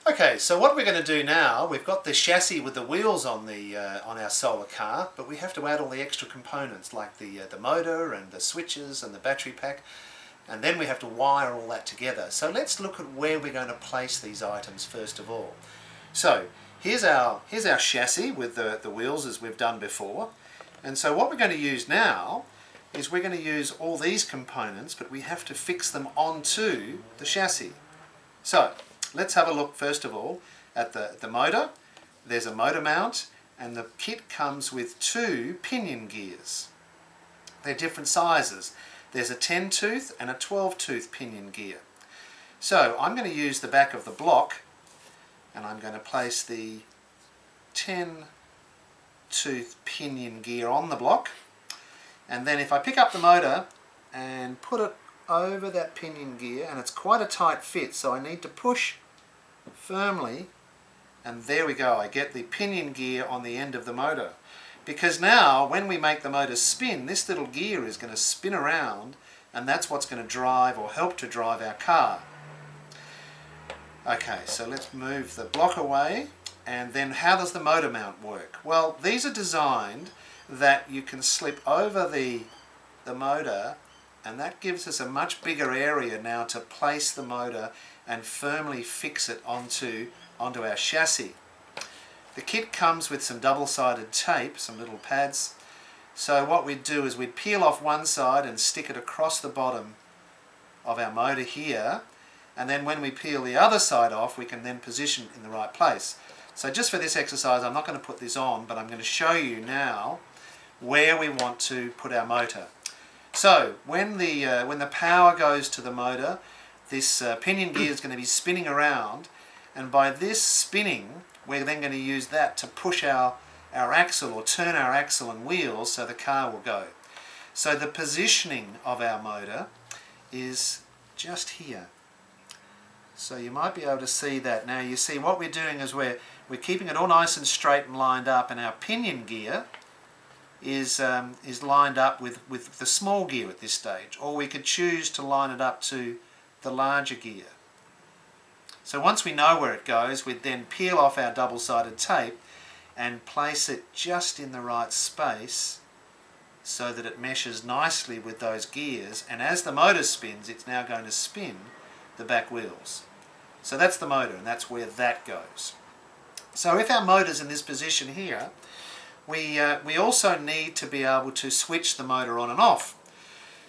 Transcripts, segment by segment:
Okay, so what we're going to do now, we've got the chassis with the wheels on on our solar car, but we have to add all the extra components like the motor and the switches and the battery pack, and then we have to wire all that together. So let's look at where we're going to place these items first of all. So here's our chassis with the wheels as we've done before, and so what we're going to use now is we're going to use all these components, but we have to fix them onto the chassis. So let's have a look first of all at the motor. There's a motor mount, and the kit comes with 2 pinion gears. They're different sizes. There's a 10-tooth and a 12-tooth pinion gear. So I'm going to use the back of the block, and I'm going to place the 10-tooth pinion gear on the block, and then if I pick up the motor and put it over that pinion gear, and it's quite a tight fit, so I need to push firmly, and there we go, I get the pinion gear on the end of the motor. Because now when we make the motor spin, this little gear is going to spin around, and that's what's going to drive or help to drive our car. Okay, so let's move the block away, and then how does the motor mount work? Well, these are designed that you can slip over the motor, and that gives us a much bigger area now to place the motor and firmly fix it onto our chassis. The kit comes with some double-sided tape, some little pads. So what we'd do is we'd peel off one side and stick it across the bottom of our motor here, and then when we peel the other side off, we can then position it in the right place. So just for this exercise, I'm not going to put this on, but I'm going to show you now where we want to put our motor. So when the power goes to the motor, this pinion gear is going to be spinning around, and by this spinning we're then going to use that to push our axle or turn our axle and wheels so the car will go. So the positioning of our motor is just here. So you might be able to see that. Now you see what we're doing is we're keeping it all nice and straight and lined up, and our pinion gear is lined up with the small gear at this stage, or we could choose to line it up to the larger gear. So once we know where it goes, we'd then peel off our double-sided tape and place it just in the right space so that it meshes nicely with those gears, and as the motor spins, it's now going to spin the back wheels. So that's the motor, and that's where that goes. So if our motor's in this position here, we also need to be able to switch the motor on and off.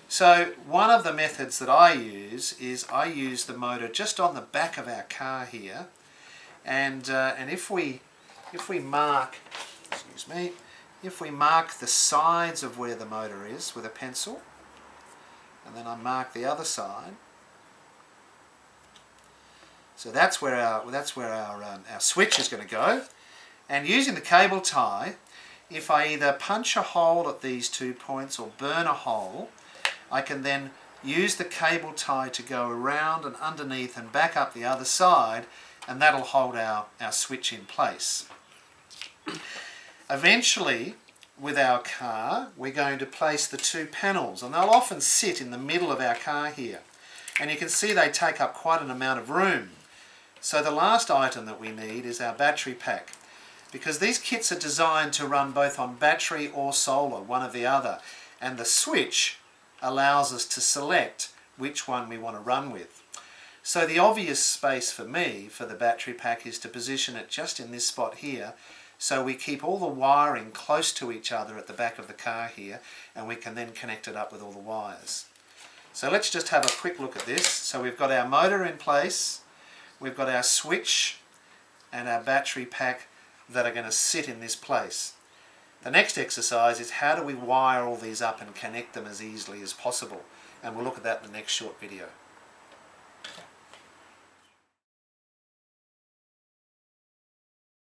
So one of the methods that I use is I use the motor just on the back of our car here, and if we mark, if we mark the sides of where the motor is with a pencil, and then I mark the other side, so that's where our switch is going to go. And using the cable tie, if I either punch a hole at these 2 points or burn a hole, I can then use the cable tie to go around and underneath and back up the other side, and that'll hold our switch in place. Eventually, with our car, we're going to place the 2 panels, and they'll often sit in the middle of our car here. And you can see they take up quite an amount of room. So the last item that we need is our battery pack, because these kits are designed to run both on battery or solar, one or the other, and the switch allows us to select which one we want to run with. So the obvious space for me for the battery pack is to position it just in this spot here, so we keep all the wiring close to each other at the back of the car here, and we can then connect it up with all the wires. So let's just have a quick look at this. So we've got our motor in place, we've got our switch and our battery pack that are going to sit in this place. The next exercise is how do we wire all these up and connect them as easily as possible, and we'll look at that in the next short video.